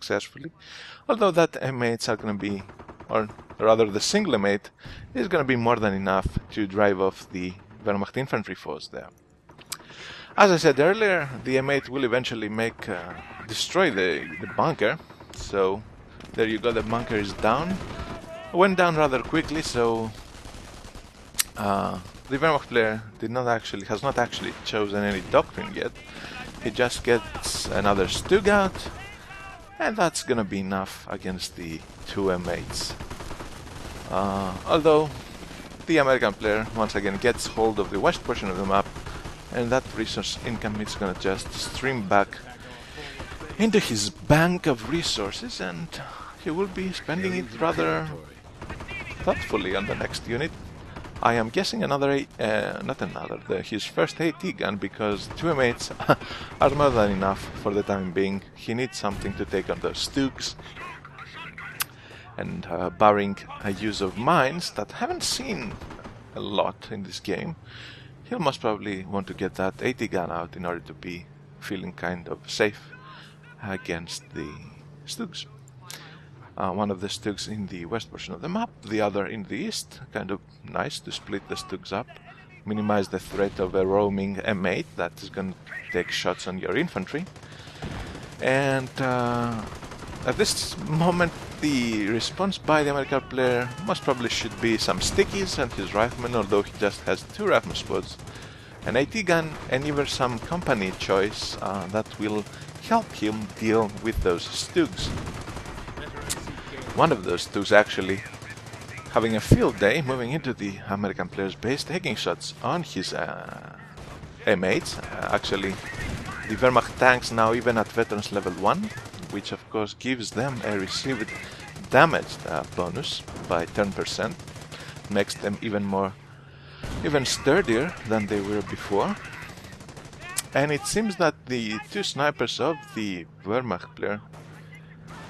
successfully, although that M8s are going to be, or rather the single M8 is going to be more than enough to drive off the Wehrmacht infantry force there. As I said earlier, the M8 will eventually destroy the bunker, so there you go, the bunker is down. Went down rather quickly, so the Wehrmacht player has not actually chosen any doctrine yet. He just gets another Stug out, and that's gonna be enough against the two M8s. Although the American player once again gets hold of the west portion of the map, and that resource income is gonna just stream back into his bank of resources, and he will be spending it rather thoughtfully on the next unit. I am guessing his first AT gun, because two M8s are more than enough for the time being. He needs something to take on those Stugs, and barring a use of mines that I haven't seen a lot in this game, he'll most probably want to get that AT gun out in order to be feeling kind of safe against the Stugs. One of the Stugs in the west portion of the map, the other in the east. Kind of nice to split the Stugs up, minimize the threat of a roaming M8 that is going to take shots on your infantry. And at this moment, the response by the American player most probably should be some stickies and his rifleman, although he just has 2 rifle squads, an AT gun, and even some company choice that will help him deal with those Stugs. One of those Stugs actually having a field day, moving into the American player's base, taking shots on his M8s. Actually, the Wehrmacht tanks now even at veterans level 1, which of course gives them a received damage bonus by 10%, makes them even sturdier than they were before. And it seems that the 2 snipers of the Wehrmacht player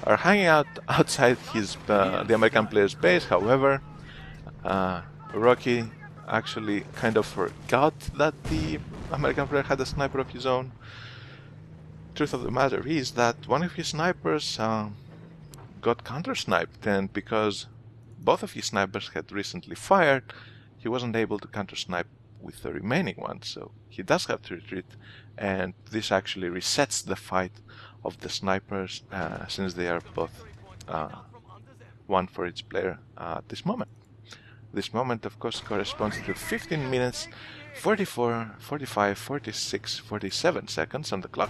are hanging out outside the American player's base. However, Rocky actually kind of forgot that the American player had a sniper of his own. Truth of the matter is that one of his snipers got counter-sniped, and because both of his snipers had recently fired, he wasn't able to counter-snipe with the remaining one, so he does have to retreat, and this actually resets the fight of the snipers, since they are both one for each player at this moment. This moment, of course, corresponds to 15 minutes, 44, 45, 46, 47 seconds on the clock.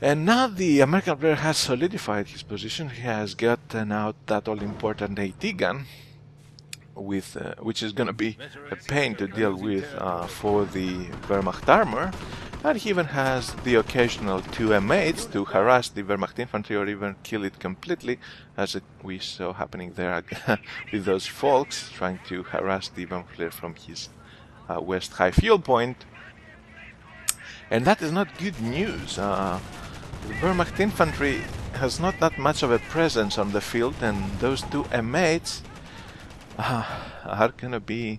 And now the American player has solidified his position. He has gotten out that all-important AT gun, which is going to be a pain to deal with for the Wehrmacht armor. And he even has the occasional 2 M8s to harass the Wehrmacht infantry or even kill it completely, as we saw happening there with those folks trying to harass the Wehrmacht player from his west high fuel point. And that is not good news. The Wehrmacht infantry has not that much of a presence on the field, and those 2 M8s are gonna be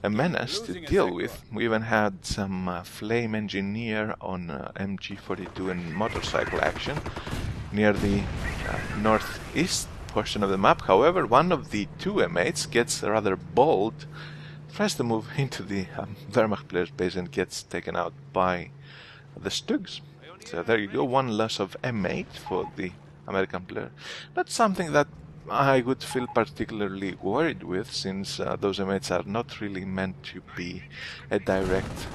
a menace to deal with. We even had some flame engineer on MG42 and motorcycle action near the northeast portion of the map. However, one of the 2 M8s gets rather bold, tries to move into the Wehrmacht player's base and gets taken out by the Stugs. So there you go, 1 loss of M8 for the American player. Not something that I would feel particularly worried with, since those M8s are not really meant to be a direct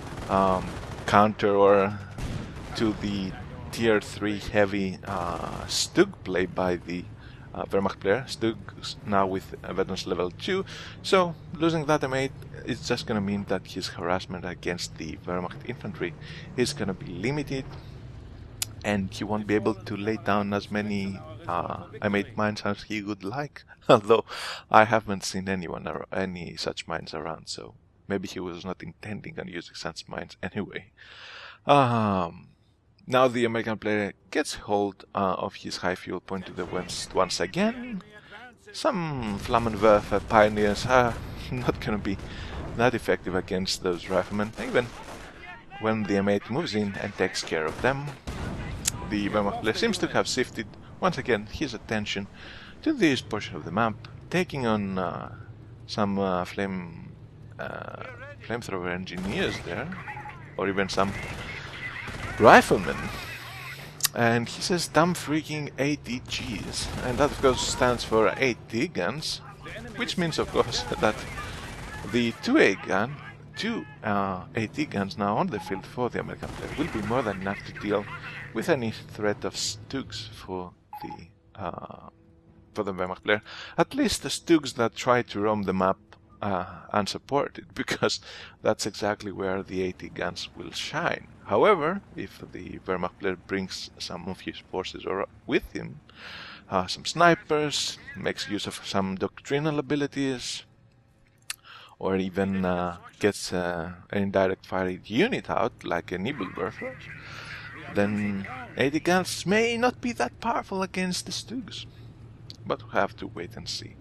counter or to the tier 3 heavy Stug play by the Wehrmacht player. Stug now with veterans level 2, so losing that M8 is just going to mean that his harassment against the Wehrmacht infantry is going to be limited, and he won't be able to lay down as many M8 mines as he would like, although I haven't seen any such mines around, so maybe he was not intending on using such mines anyway. Now the American player gets hold of his high fuel point to the west once again. Some Flammenwerfer pioneers are not going to be that effective against those riflemen, even when the M8 moves in and takes care of them. the Wehrmacht player seems to have shifted once again his attention to this portion of the map, taking on some flamethrower engineers there, or even some riflemen. And he says damn freaking ATGs, and that of course stands for AT guns, which means of course that the two AT guns now on the field for the American player will be more than enough to deal with any threat of Stugs for the Wehrmacht player. At least the Stugs that try to roam the map unsupported, because that's exactly where the AT guns will shine. However, if the Wehrmacht player brings some of his forces or with him, some snipers, makes use of some doctrinal abilities, or even gets an indirect fire unit out, like a NosliwReborn, then AT guns may not be that powerful against the Stugs. But we'll have to wait and see.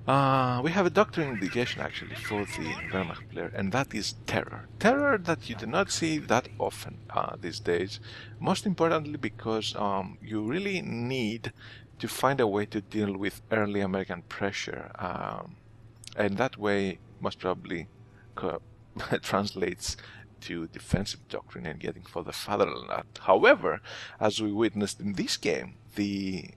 We have a doctrine indication actually for the Wehrmacht player, and that is terror. Terror that you do not see that often these days. Most importantly because you really need to find a way to deal with early American pressure. And that way most probably translates to defensive doctrine and getting for the fatherland. However, as we witnessed in this game, the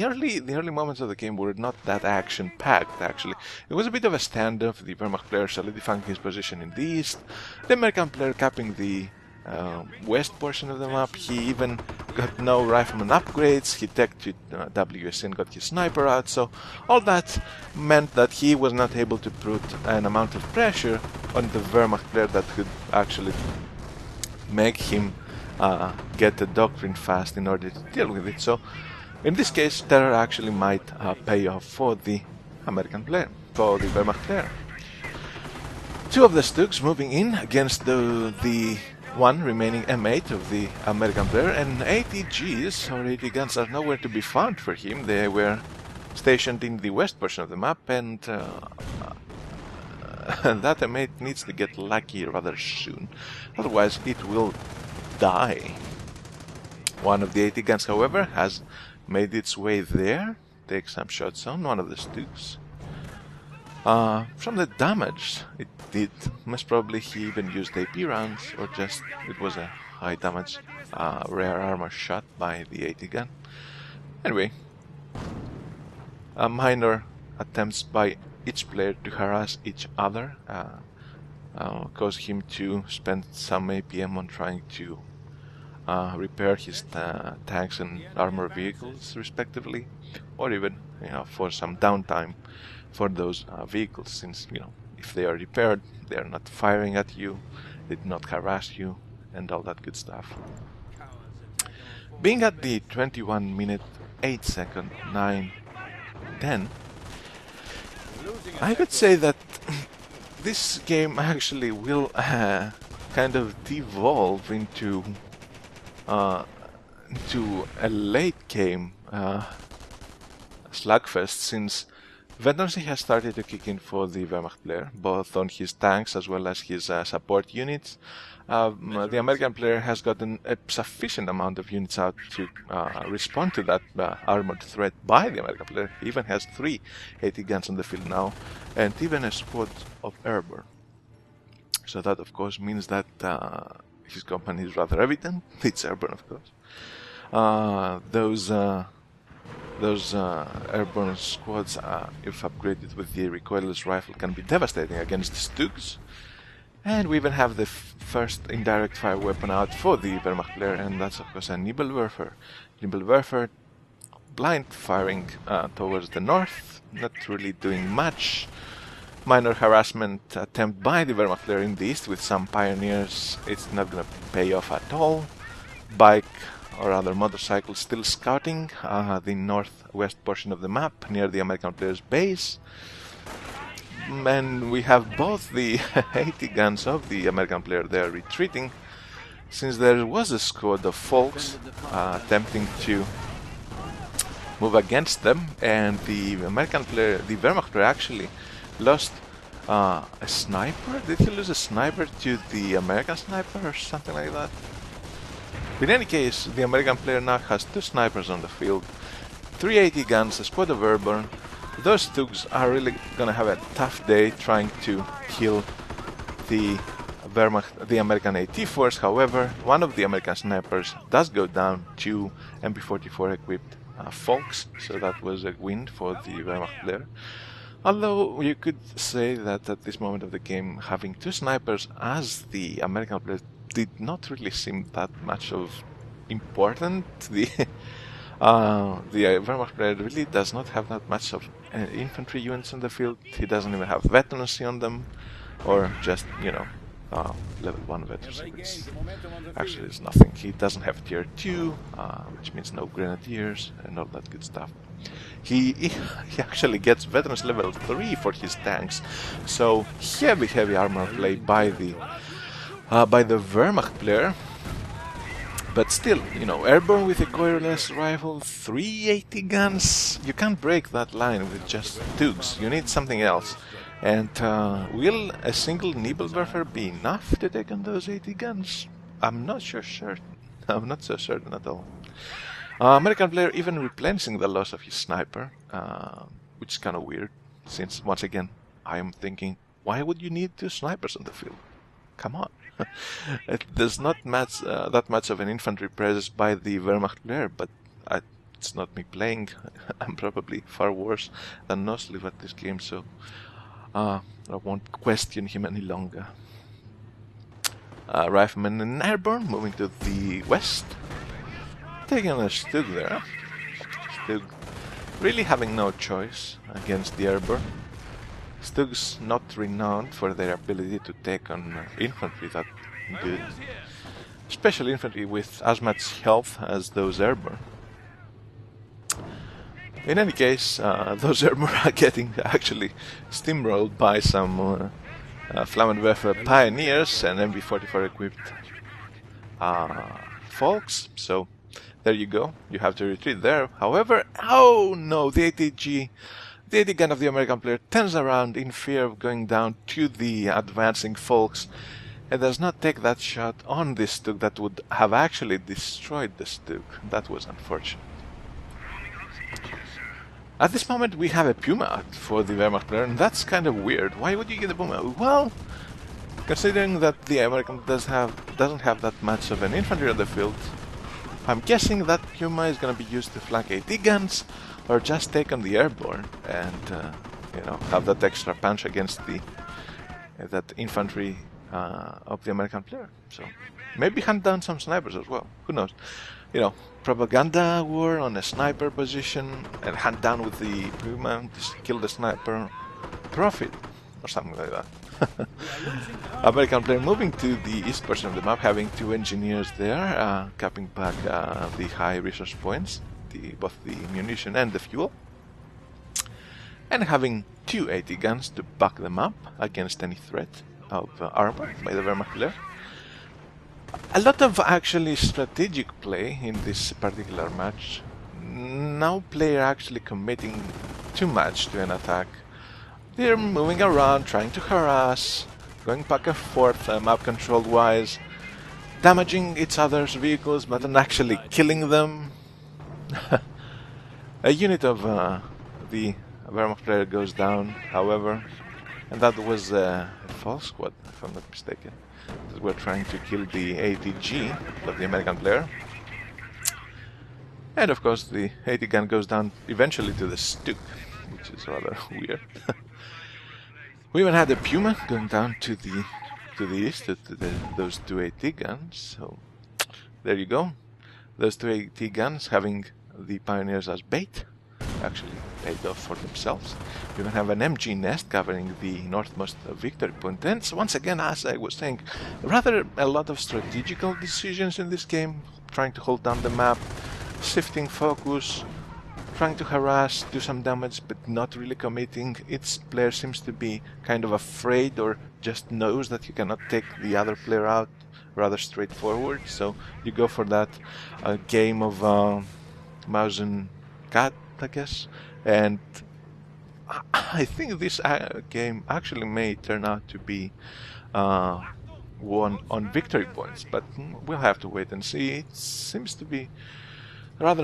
early moments of the game were not that action-packed, actually. It was a bit of a standoff, the Wehrmacht player solidifying his position in the east, the American player capping the west portion of the map. He even got no rifleman upgrades, he teched to WSN, got his sniper out, so all that meant that he was not able to put an amount of pressure on the Wehrmacht player that could actually make him get the doctrine fast in order to deal with it. So in this case, terror actually might pay off for the American player, for the Wehrmacht player. Two of the Stugs moving in against the one remaining M8 of the American player, and ATGs or AT guns are nowhere to be found for him. They were stationed in the west portion of the map, and that M8 needs to get lucky rather soon, otherwise it will die. One of the AT guns, however, has made its way there, take some shots on one of the Stugs. From the damage it did, most probably he even used AP rounds, or just it was a high damage rare armor shot by the AT gun. Anyway, minor attempts by each player to harass each other caused him to spend some APM on trying to repair his tanks and armor vehicles respectively, or even for some downtime for those vehicles, since if they are repaired they are not firing at you, they do not harass you, and all that good stuff. Being at the 21 minute 8 second 9:10, I would say that this game actually will kind of devolve into a late game slugfest, since veterancy has started to kick in for the Wehrmacht player, both on his tanks as well as his support units. The American player has gotten a sufficient amount of units out to respond to that armored threat by the American player. He even has 3 AT guns on the field now, and even a squad of airborne. So that of course means that his company is rather evident. It's airborne, of course. Those airborne squads, if upgraded with the recoilless rifle, can be devastating against Stugs. And we even have the first indirect fire weapon out for the Wehrmacht player, and that's of course a NosliwReborn. NosliwReborn blind firing towards the north, not really doing much. Minor harassment attempt by the Wehrmacht player in the east with some pioneers. It's not gonna pay off at all. Bike or other motorcycle still scouting the northwest portion of the map near the American player's base. And we have both the AT guns of the American player there retreating, since there was a squad of folks attempting to move against them, and the American player, the Wehrmacht player, actually lost a sniper. Did he lose a sniper to the American sniper or something like that? In any case, the American player now has 2 snipers on the field, 3 AT guns, a squad of airborne. Those Stugs are really gonna have a tough day trying to kill the Wehrmacht, the American AT force. However, one of the American snipers does go down, 2 MP44 equipped folks, so that was a win for the Wehrmacht player. Although you could say that at this moment of the game, having 2 snipers as the American player did not really seem that much of important. The Wehrmacht player really does not have that much of infantry units in the field. He doesn't even have veterancy on them, or just, you know, level 1 veterancy, which actually is nothing. He doesn't have tier 2, which means no grenadiers and all that good stuff. He actually gets veterans level 3 for his tanks, so heavy armor play by the Wehrmacht player. But still, you know, airborne with a coilless rifle, 3 AT guns, you can't break that line with just Stugs. You need something else. And will a single Nebelwerfer be enough to take on those AT guns? I'm not so certain. I'm not so certain at all. American player even replenishing the loss of his sniper, which is kind of weird, since once again I am thinking, why would you need 2 snipers on the field? Come on. There's not much, that much of an infantry presence by the Wehrmacht player, but it's not me playing. I'm probably far worse than Nosliw at this game, so I won't question him any longer. Rifleman and airborne moving to the west, taking a Stug there. Stug really having no choice against the airborne. Stugs not renowned for their ability to take on infantry that good, especially infantry with as much health as those airborne. In any case, those airborne are getting actually steamrolled by some Flammenwerfer pioneers and MB44 equipped folks, so there you go, you have to retreat there. However, oh no, the AT gun of the American player turns around in fear of going down to the advancing folks and does not take that shot on this Stug that would have actually destroyed the Stug. That was unfortunate. At this moment we have a Puma for the Wehrmacht player, and that's kind of weird. Why would you get a Puma? Well, considering that the American doesn't have that much of an infantry on the field, I'm guessing that Puma is going to be used to flank AT guns, or just take on the airborne and you know, have that extra punch against the that infantry of the American player. So maybe hunt down some snipers as well. Who knows? You know, propaganda war on a sniper position and hunt down with the Puma, just kill the sniper, profit or something like that. American player moving to the east portion of the map, having 2 engineers there, capping back the high resource points, both the munition and the fuel, and having 2 AT guns to back them up against any threat of armor by the Wehrmacht player. A lot of actually strategic play in this particular match. No player actually committing too much to an attack. They're moving around, trying to harass, going back and forth map control wise, damaging each other's vehicles but not actually killing them. A unit of the Wehrmacht player goes down, however, and that was a false squad, if I'm not mistaken. We're trying to kill the ATG of the American player. And of course the AT gun goes down eventually to the Stug, which is rather weird. We even had a Puma going down to the east, to those 2 AT guns, so there you go. Those 2 AT guns having the pioneers as bait actually paid off for themselves. We even have an MG nest covering the northmost victory point. And so once again, as I was saying, rather a lot of strategical decisions in this game, trying to hold down the map, shifting focus, trying to harass, do some damage, but not really committing. Each player seems to be kind of afraid or just knows that you cannot take the other player out, rather straightforward. So you go for that game of mouse and cat, I guess. And I think this game actually may turn out to be won on victory points, but we'll have to wait and see. It seems to be rather